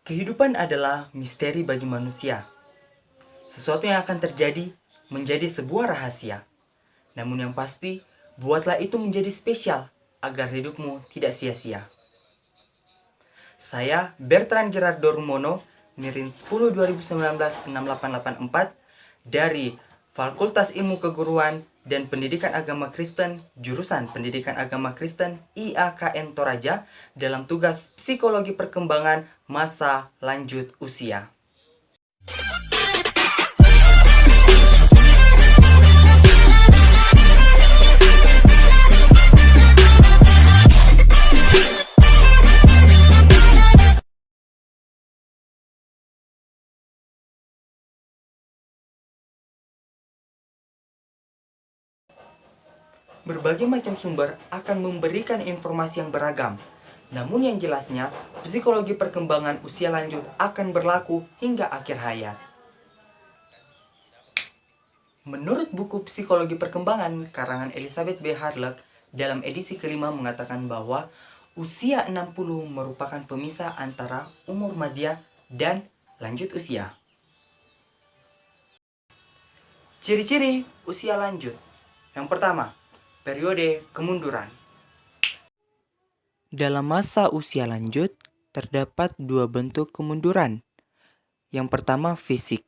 Kehidupan adalah misteri bagi manusia. Sesuatu yang akan terjadi menjadi sebuah rahasia. Namun yang pasti, buatlah itu menjadi spesial agar hidupmu tidak sia-sia. Saya Bertrand Gerardo Rumono, Nirin 10 2019 6884 dari Fakultas Ilmu Keguruan dan Pendidikan Agama Kristen, jurusan Pendidikan Agama Kristen IAKN Toraja dalam tugas Psikologi Perkembangan Masa Lanjut Usia. Berbagai macam sumber akan memberikan informasi yang beragam. Namun yang jelasnya, psikologi perkembangan usia lanjut akan berlaku hingga akhir hayat. Menurut buku Psikologi Perkembangan karangan Elizabeth B. Harlock dalam edisi kelima mengatakan bahwa usia 60 merupakan pemisah antara umur madya dan lanjut usia. Ciri-ciri usia lanjut. Yang pertama, periode kemunduran. Dalam masa usia lanjut, terdapat dua bentuk kemunduran. Yang pertama, fisik.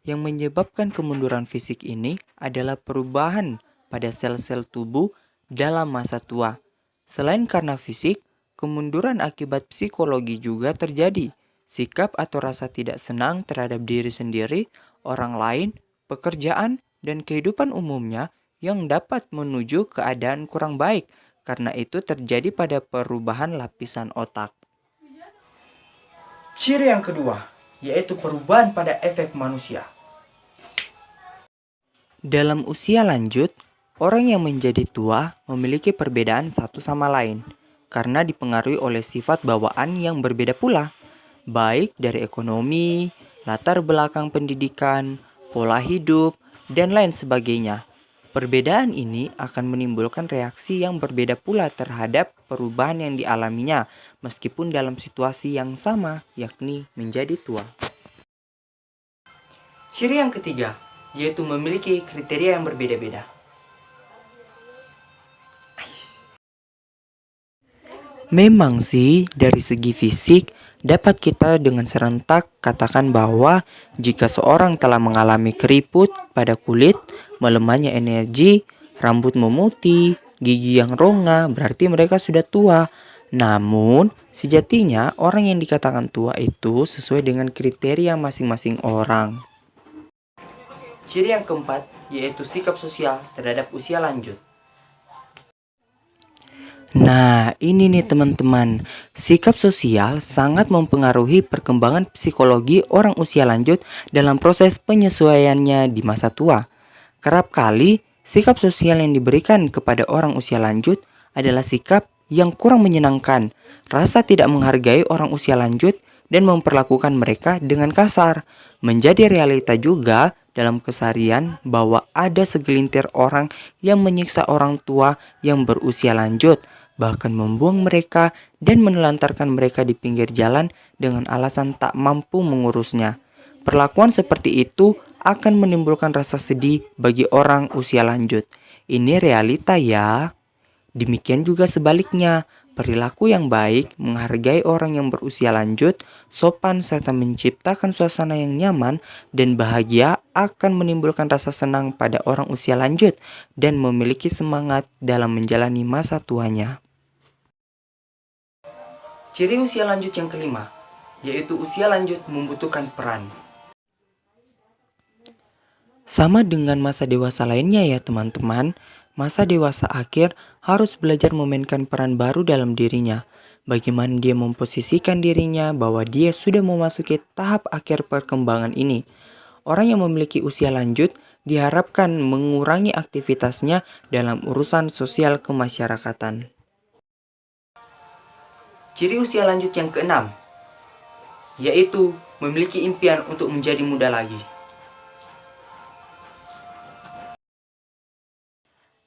Yang menyebabkan kemunduran fisik ini adalah perubahan pada sel-sel tubuh dalam masa tua. Selain karena fisik, kemunduran akibat psikologi juga terjadi. Sikap atau rasa tidak senang terhadap diri sendiri, orang lain, pekerjaan, dan kehidupan umumnya yang dapat menuju keadaan kurang baik, karena itu terjadi pada perubahan lapisan otak. Ciri yang kedua, yaitu perubahan pada efek manusia. Dalam usia lanjut, orang yang menjadi tua memiliki perbedaan satu sama lain, karena dipengaruhi oleh sifat bawaan yang berbeda pula, baik dari ekonomi, latar belakang pendidikan, pola hidup, dan lain sebagainya. Perbedaan ini akan menimbulkan reaksi yang berbeda pula terhadap perubahan yang dialaminya, meskipun dalam situasi yang sama, yakni menjadi tua. Ciri yang ketiga, yaitu memiliki kriteria yang berbeda-beda. Memang sih, dari segi fisik, dapat kita dengan serentak katakan bahwa jika seorang telah mengalami keriput pada kulit, melemahnya energi, rambut memutih, gigi yang rongga, berarti mereka sudah tua. Namun, sejatinya orang yang dikatakan tua itu sesuai dengan kriteria masing-masing orang. Ciri yang keempat, yaitu sikap sosial terhadap usia lanjut. Nah, ini nih teman-teman, sikap sosial sangat mempengaruhi perkembangan psikologi orang usia lanjut dalam proses penyesuaiannya di masa tua. Kerap kali, sikap sosial yang diberikan kepada orang usia lanjut adalah sikap yang kurang menyenangkan, rasa tidak menghargai orang usia lanjut, dan memperlakukan mereka dengan kasar. Menjadi realita juga dalam keseharian bahwa ada segelintir orang yang menyiksa orang tua yang berusia lanjut, bahkan membuang mereka dan menelantarkan mereka di pinggir jalan dengan alasan tak mampu mengurusnya. Perlakuan seperti itu akan menimbulkan rasa sedih bagi orang usia lanjut. Ini realita ya. Demikian juga sebaliknya, perilaku yang baik, menghargai orang yang berusia lanjut, sopan serta menciptakan suasana yang nyaman dan bahagia akan menimbulkan rasa senang pada orang usia lanjut dan memiliki semangat dalam menjalani masa tuanya. Ciri usia lanjut yang kelima, yaitu usia lanjut membutuhkan peran. Sama dengan masa dewasa lainnya ya teman-teman, masa dewasa akhir harus belajar memainkan peran baru dalam dirinya. Bagaimana dia memposisikan dirinya bahwa dia sudah memasuki tahap akhir perkembangan ini. Orang yang memiliki usia lanjut diharapkan mengurangi aktivitasnya dalam urusan sosial kemasyarakatan. Ciri usia lanjut yang keenam, yaitu memiliki impian untuk menjadi muda lagi.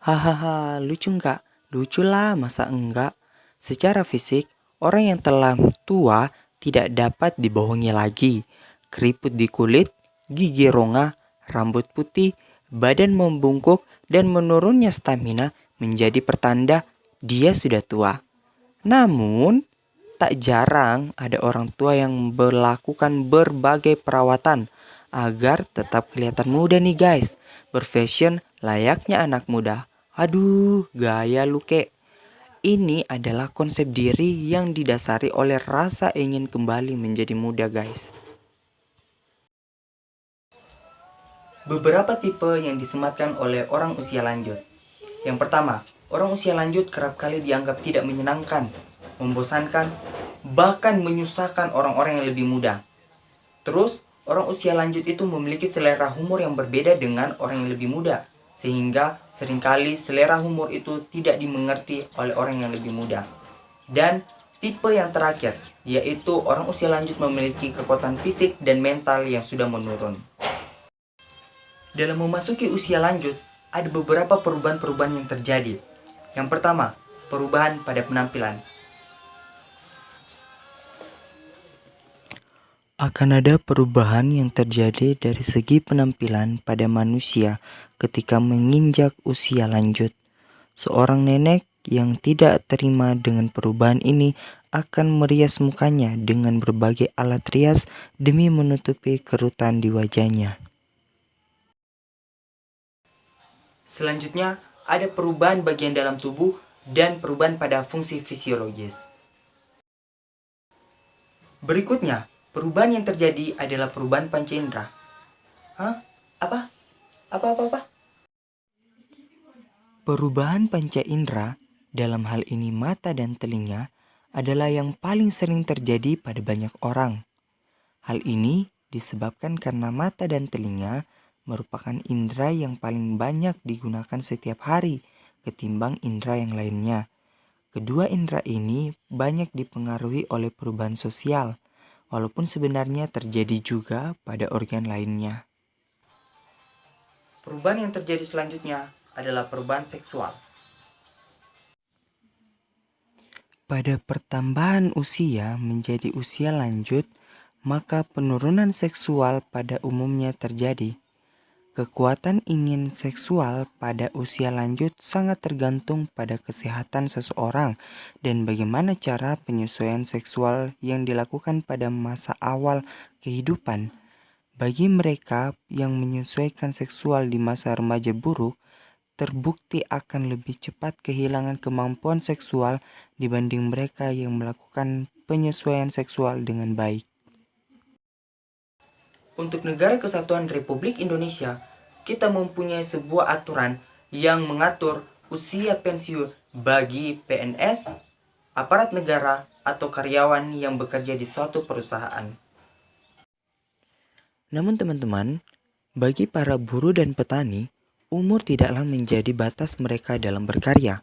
Hahaha, lucu nggak? Lucu lah, masa enggak? Secara fisik, orang yang telah tua tidak dapat dibohongi lagi. Keriput di kulit, gigi ronga, rambut putih, badan membungkuk, dan menurunnya stamina menjadi pertanda dia sudah tua. Namun, tak jarang ada orang tua yang melakukan berbagai perawatan agar tetap kelihatan muda nih guys. Berfashion layaknya anak muda. Aduh, gaya lu kek. Ini adalah konsep diri yang didasari oleh rasa ingin kembali menjadi muda guys. Beberapa tipe yang disematkan oleh orang usia lanjut. Yang pertama, orang usia lanjut kerap kali dianggap tidak menyenangkan, membosankan, bahkan menyusahkan orang-orang yang lebih muda. Terus, orang usia lanjut itu memiliki selera humor yang berbeda dengan orang yang lebih muda, sehingga seringkali selera humor itu tidak dimengerti oleh orang yang lebih muda. Dan tipe yang terakhir, yaitu orang usia lanjut memiliki kekuatan fisik dan mental yang sudah menurun. Dalam memasuki usia lanjut, ada beberapa perubahan-perubahan yang terjadi. Yang pertama, perubahan pada penampilan. Akan ada perubahan yang terjadi dari segi penampilan pada manusia ketika menginjak usia lanjut. Seorang nenek yang tidak terima dengan perubahan ini akan merias mukanya dengan berbagai alat rias demi menutupi kerutan di wajahnya. Selanjutnya, ada perubahan bagian dalam tubuh dan perubahan pada fungsi fisiologis. Berikutnya, perubahan yang terjadi adalah perubahan panca indera. Hah? Apa? Apa? Perubahan panca indera, dalam hal ini mata dan telinga, adalah yang paling sering terjadi pada banyak orang. Hal ini disebabkan karena mata dan telinga merupakan indera yang paling banyak digunakan setiap hari ketimbang indera yang lainnya. Kedua indera ini banyak dipengaruhi oleh perubahan sosial, walaupun sebenarnya terjadi juga pada organ lainnya. Perubahan yang terjadi selanjutnya adalah perubahan seksual. Pada pertambahan usia menjadi usia lanjut, maka penurunan seksual pada umumnya terjadi. Kekuatan ingin seksual pada usia lanjut sangat tergantung pada kesehatan seseorang dan bagaimana cara penyesuaian seksual yang dilakukan pada masa awal kehidupan. Bagi mereka yang menyesuaikan seksual di masa remaja buruk, terbukti akan lebih cepat kehilangan kemampuan seksual dibanding mereka yang melakukan penyesuaian seksual dengan baik. Untuk Negara Kesatuan Republik Indonesia, kita mempunyai sebuah aturan yang mengatur usia pensiun bagi PNS, aparat negara, atau karyawan yang bekerja di suatu perusahaan. Namun teman-teman, bagi para buruh dan petani, umur tidaklah menjadi batas mereka dalam berkarya.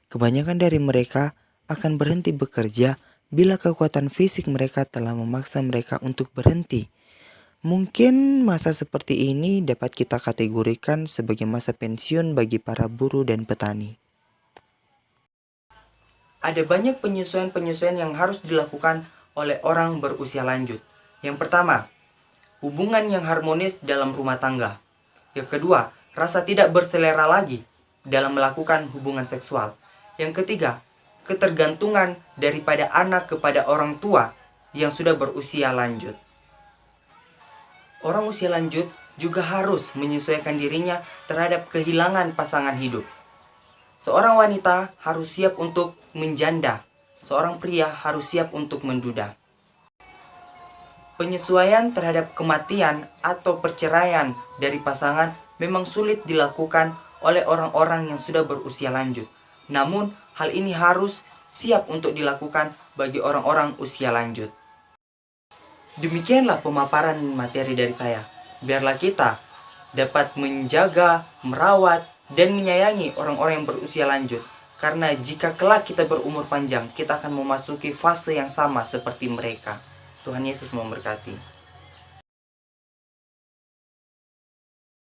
Kebanyakan dari mereka akan berhenti bekerja bila kekuatan fisik mereka telah memaksa mereka untuk berhenti. Mungkin masa seperti ini dapat kita kategorikan sebagai masa pensiun bagi para buruh dan petani. Ada banyak penyesuaian-penyesuaian yang harus dilakukan oleh orang berusia lanjut. Yang pertama, hubungan yang harmonis dalam rumah tangga. Yang kedua, rasa tidak berselera lagi dalam melakukan hubungan seksual. Yang ketiga, ketergantungan daripada anak kepada orang tua yang sudah berusia lanjut. Orang usia lanjut juga harus menyesuaikan dirinya terhadap kehilangan pasangan hidup. Seorang wanita harus siap untuk menjanda, seorang pria harus siap untuk menduda. Penyesuaian terhadap kematian atau perceraian dari pasangan memang sulit dilakukan oleh orang-orang yang sudah berusia lanjut. Namun, hal ini harus siap untuk dilakukan bagi orang-orang usia lanjut. Demikianlah pemaparan materi dari saya. Biarlah kita dapat menjaga, merawat, dan menyayangi orang-orang yang berusia lanjut. Karena jika kelak kita berumur panjang, kita akan memasuki fase yang sama seperti mereka. Tuhan Yesus memberkati.